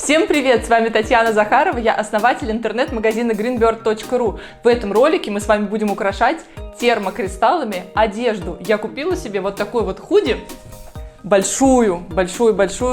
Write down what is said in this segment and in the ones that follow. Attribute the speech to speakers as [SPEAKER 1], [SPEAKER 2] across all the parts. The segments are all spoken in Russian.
[SPEAKER 1] Всем привет! С вами Татьяна Захарова, я основатель интернет-магазина greenbird.ru. В этом ролике мы с вами будем украшать термокристаллами одежду. Я купила себе вот такой вот худи, большую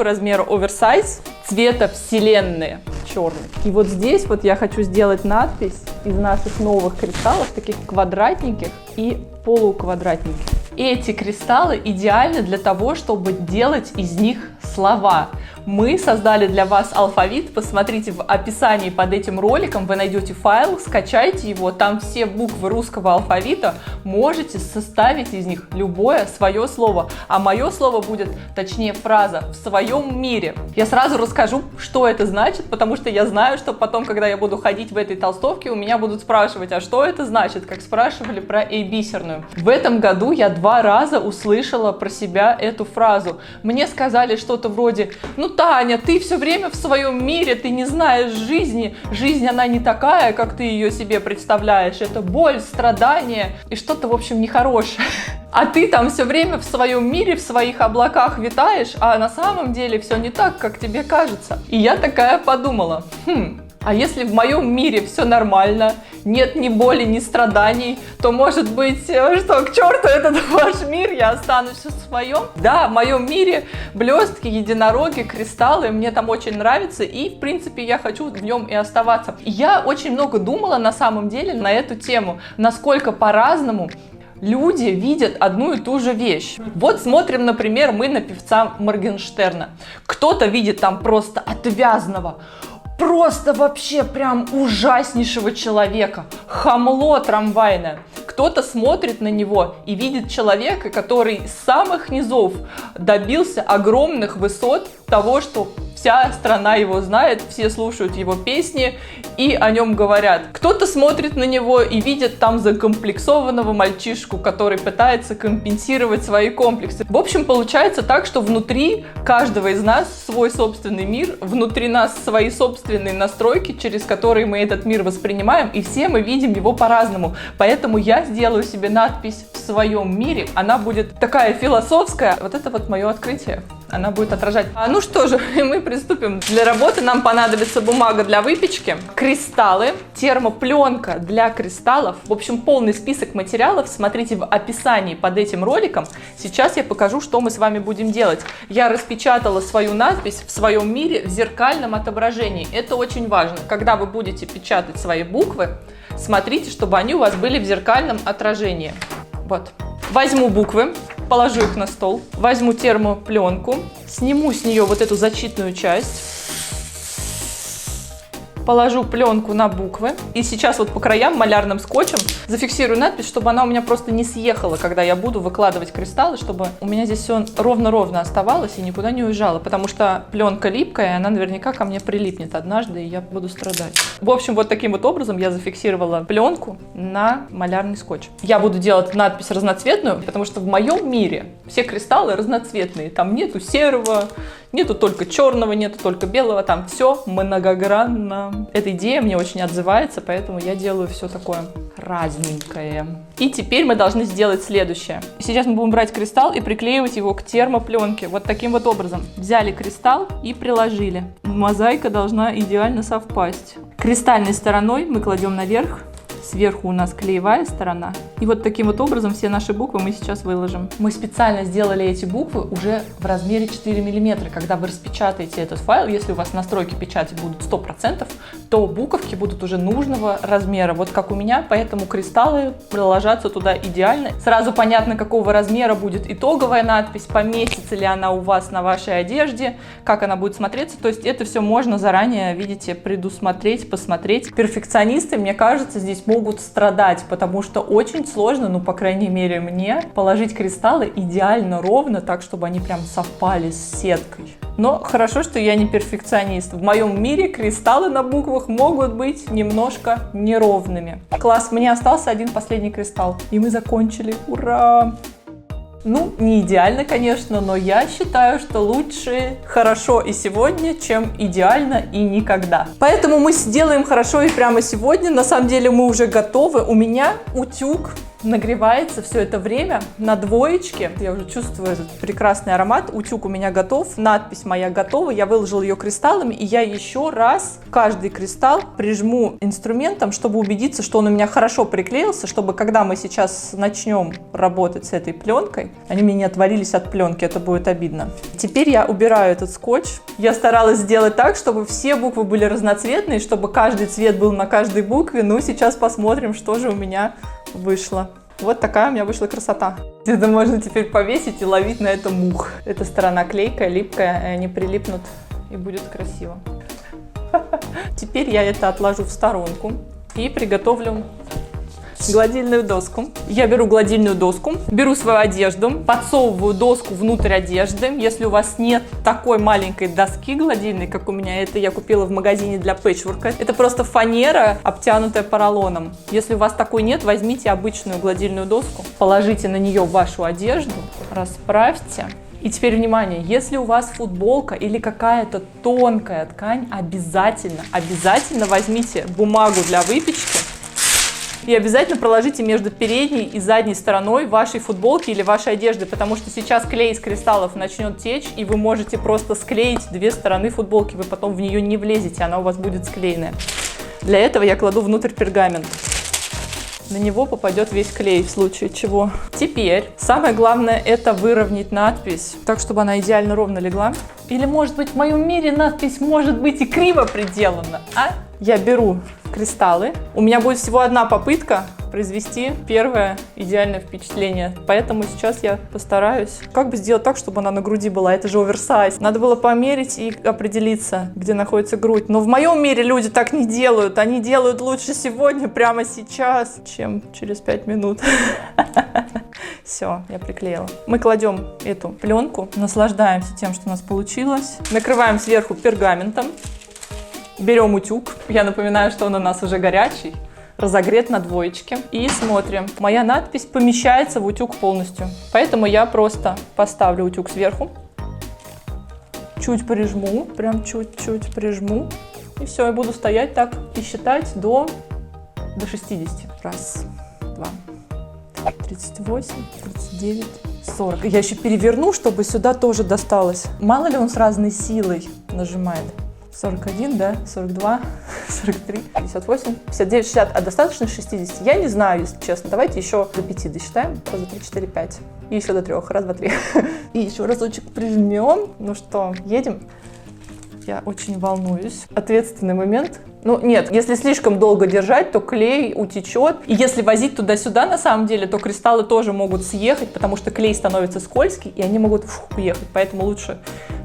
[SPEAKER 1] размера оверсайз, цвета вселенная, черный. И вот здесь вот я хочу сделать надпись из наших новых кристаллов, таких квадратненьких и полуквадратненьких. Эти кристаллы идеальны для того, чтобы делать из них слова. Мы создали для вас алфавит, посмотрите в описании под этим роликом, вы найдете файл, скачайте его, там все буквы русского алфавита, можете составить из них любое свое слово, а мое слово будет, точнее фраза, в своем мире. Я сразу расскажу, что это значит, потому что я знаю, что потом, когда я буду ходить в этой толстовке, у меня будут спрашивать, а что это значит, как спрашивали про бисерную. В этом году я 2 раза услышала про себя эту фразу. Мне сказали что-то вроде: ну, Таня, ты все время в своем мире, ты не знаешь жизни. Жизнь, она не такая, как ты ее себе представляешь. Это боль, страдания и что-то, в общем, нехорошее. А ты там все время в своем мире, в своих облаках витаешь, а на самом деле все не так, как тебе кажется. И я такая подумала, а если в моем мире все нормально, нет ни боли, ни страданий, то, может быть, что, к черту этот ваш мир, я останусь в своем? Да, в моем мире блестки, единороги, кристаллы, мне там очень нравится, и, в принципе, я хочу в нем и оставаться. Я очень много думала, на самом деле, на эту тему, насколько по-разному люди видят одну и ту же вещь. Вот смотрим, например, мы на певца Моргенштерна. Кто-то видит там просто отвязного, просто вообще прям ужаснейшего человека, хамло трамвайное. Кто-то смотрит на него и видит человека, который с самых низов добился огромных высот того, что вся страна его знает, все слушают его песни и о нем говорят. Кто-то смотрит на него и видит там закомплексованного мальчишку, который пытается компенсировать свои комплексы. В общем, получается так, что внутри каждого из нас свой собственный мир, внутри нас свои собственные настройки, через которые мы этот мир воспринимаем, и все мы видим его по-разному. Поэтому я сделаю себе надпись в своем мире, она будет такая философская. Вот это вот мое открытие. Она будет отражать. Ну что же, мы приступим. Для работы нам понадобится бумага для выпечки, кристаллы, термопленка для кристаллов. В общем, полный список материалов смотрите в описании под этим роликом. Сейчас я покажу, что мы с вами будем делать. Я распечатала свою надпись в своем мире в зеркальном отображении. Это очень важно. Когда вы будете печатать свои буквы, смотрите, чтобы они у вас были в зеркальном отражении. Вот. Возьму буквы, положу их на стол, возьму термопленку, сниму с нее вот эту защитную часть, положу пленку на буквы и сейчас вот по краям малярным скотчем зафиксирую надпись, чтобы она у меня просто не съехала, когда я буду выкладывать кристаллы, чтобы у меня здесь все ровно-ровно оставалось и никуда не уезжало, потому что пленка липкая, и она наверняка ко мне прилипнет однажды, и я буду страдать. В общем, вот таким вот образом я зафиксировала пленку на малярный скотч. Я буду делать надпись разноцветную, потому что в моем мире все кристаллы разноцветные, там нету серого, нету только черного, нету только белого, там все многогранно. Эта идея мне очень отзывается, поэтому я делаю все такое разненькое. И теперь мы должны сделать следующее. Сейчас мы будем брать кристалл и приклеивать его к термопленке. Вот таким вот образом. Взяли кристалл и приложили. Мозаика должна идеально совпасть. Кристальной стороной мы кладем наверх. Сверху у нас клеевая сторона. И вот таким вот образом все наши буквы мы сейчас выложим. Мы специально сделали эти буквы уже в размере 4 мм. Когда вы распечатаете этот файл, если у вас настройки печати будут 100%, то буковки будут уже нужного размера, вот как у меня, поэтому кристаллы ложатся туда идеально. Сразу понятно, какого размера будет итоговая надпись, поместится ли она у вас на вашей одежде, как она будет смотреться. То есть это все можно заранее, видите, предусмотреть, посмотреть. Перфекционисты, мне кажется, здесь могут страдать, потому что очень сложно, ну, по крайней мере, мне, положить кристаллы идеально ровно, так, чтобы они прям совпали с сеткой. Но хорошо, что я не перфекционист. В моем мире кристаллы на буквах могут быть немножко неровными. Класс, мне остался один последний кристалл, и мы закончили. Ура! Ну, не идеально, конечно, но я считаю, что лучше хорошо и сегодня, чем идеально и никогда. Поэтому мы сделаем хорошо и прямо сегодня. На самом деле мы уже готовы. У меня утюг Нагревается все это время на двоечке. Я уже чувствую этот прекрасный аромат. Утюг у меня готов, надпись моя готова. Я выложила ее кристаллами, и я еще раз каждый кристалл прижму инструментом, чтобы убедиться, что он у меня хорошо приклеился, чтобы когда мы сейчас начнем работать с этой пленкой, они мне не отвалились от пленки, это будет обидно. Теперь я убираю этот скотч. Я старалась сделать так, чтобы все буквы были разноцветные, чтобы каждый цвет был на каждой букве. Ну, сейчас посмотрим, что же у меня вышло. Вот такая у меня вышла красота. Это можно теперь повесить и ловить на это мух. Эта сторона клейкая, липкая, и они прилипнут, и будет красиво. Теперь я это отложу в сторонку и приготовлю гладильную доску. Я беру гладильную доску, беру свою одежду, подсовываю доску внутрь одежды. Если у вас нет такой маленькой доски гладильной, как у меня, это я купила в магазине для пэтчворка. Это просто фанера, обтянутая поролоном. Если у вас такой нет, возьмите обычную гладильную доску, положите на нее вашу одежду, расправьте. И теперь внимание, если у вас футболка или какая-то тонкая ткань, обязательно возьмите бумагу для выпечки и обязательно проложите между передней и задней стороной вашей футболки или вашей одежды, потому что сейчас клей из кристаллов начнет течь, и вы можете просто склеить две стороны футболки, вы потом в нее не влезете, она у вас будет склеенная. Для этого я кладу внутрь пергамент. На него попадет весь клей, в случае чего. Теперь самое главное — это выровнять надпись так, чтобы она идеально ровно легла. Или, может быть, в моем мире надпись может быть и криво приделана, а? Я беру кристаллы. У меня будет всего одна попытка произвести первое идеальное впечатление. Поэтому сейчас я постараюсь как бы сделать так, чтобы она на груди была. Это же оверсайз. Надо было померить и определиться, где находится грудь. Но в моем мире люди так не делают. Они делают лучше сегодня, прямо сейчас, чем через 5 минут. Все, я приклеила. Мы кладем эту пленку, наслаждаемся тем, что у нас получилось. Накрываем сверху пергаментом. Берем утюг. Я напоминаю, что он у нас уже горячий, разогрет на двоечке. И смотрим. Моя надпись помещается в утюг полностью. Поэтому я просто поставлю утюг сверху. Чуть прижму, прям чуть-чуть прижму. И все, я буду стоять так и считать до 60. Раз, два, 38, 39, 40. Я еще переверну, чтобы сюда тоже досталось. Мало ли он с разной силой нажимает. 41, да, 42, 43, 58, 59, 60. А достаточно 60? Я не знаю, если честно. Давайте еще до 5 досчитаем. Раз, 2, 3, 4, 5. И еще до 3. Раз, 2, 3. И еще разочек прижмем. Ну что, едем? Я очень волнуюсь. Ответственный момент. Ну нет, если слишком долго держать, то клей утечет. И если возить туда-сюда, на самом деле, то кристаллы тоже могут съехать, потому что клей становится скользкий, и они могут уехать. Поэтому лучше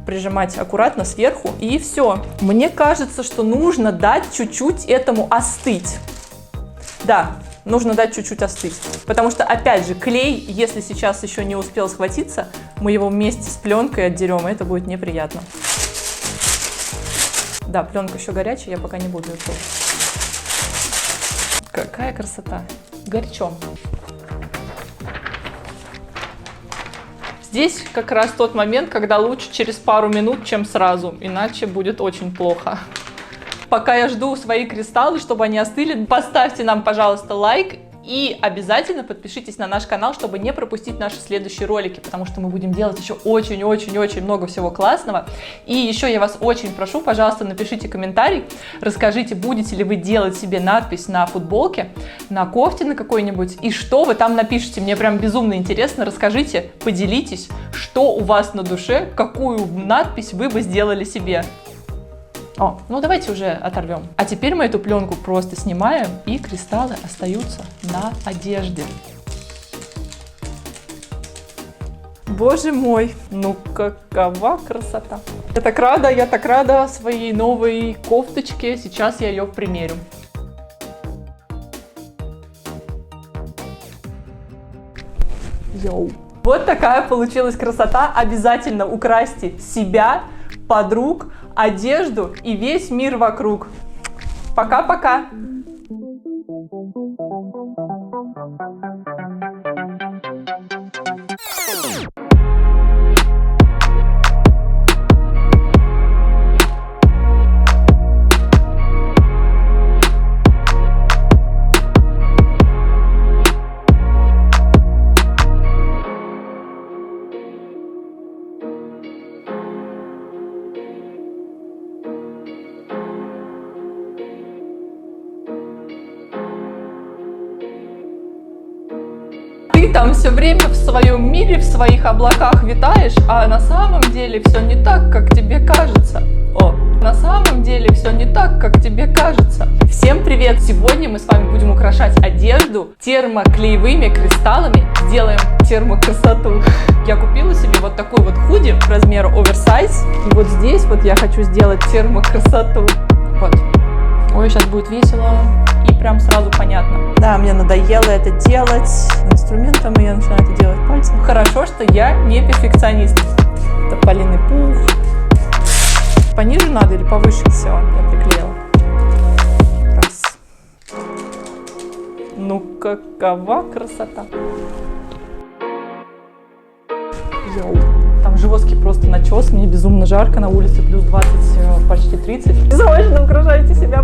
[SPEAKER 1] прижимать аккуратно сверху. И все. Мне кажется, что нужно дать чуть-чуть этому остыть. Да, нужно дать чуть-чуть остыть. Потому что, опять же, клей, если сейчас еще не успел схватиться, мы его вместе с пленкой отдерем, и это будет неприятно. Да, пленка еще горячая, я пока не буду ее трогать. Какая красота. Горячо. Здесь как раз тот момент, когда лучше через пару минут, чем сразу, иначе будет очень плохо. Пока я жду свои кристаллы, чтобы они остыли, поставьте нам, пожалуйста, лайк. И обязательно подпишитесь на наш канал, чтобы не пропустить наши следующие ролики, потому что мы будем делать еще очень-очень-очень много всего классного. И еще я вас очень прошу, пожалуйста, напишите комментарий, расскажите, будете ли вы делать себе надпись на футболке, на кофте на какой-нибудь, и что вы там напишите. Мне прям безумно интересно, расскажите, поделитесь, что у вас на душе, какую надпись вы бы сделали себе. О, ну давайте уже оторвем. А теперь мы эту пленку просто снимаем, и кристаллы остаются на одежде. Боже мой, ну какова красота. Я так рада своей новой кофточке. Сейчас я ее примерю. Йоу. Вот такая получилась красота. Обязательно украсьте себя, подруг, одежду и весь мир вокруг. Пока-пока! там все время в своем мире, в своих облаках витаешь, а на самом деле все не так, как тебе кажется. На самом деле все не так, как тебе кажется. Всем привет! Сегодня мы с вами будем украшать одежду термоклеевыми кристаллами. Делаем термокрасоту. Я купила себе вот такой вот худи размера оверсайз. И вот здесь вот я хочу сделать термокрасоту. Вот. Ой, сейчас будет весело и прям сразу понятно. Да, мне надоело это делать инструментом, и я начинаю это делать пальцем. Хорошо, что я не перфекционист. Тополиный пух. Пониже надо или повыше? Все, я приклеила. Раз. Ну какова красота. Йоу. Там жесткий просто начес, мне безумно жарко, на улице плюс 20, почти 30. Срочно украшайте себя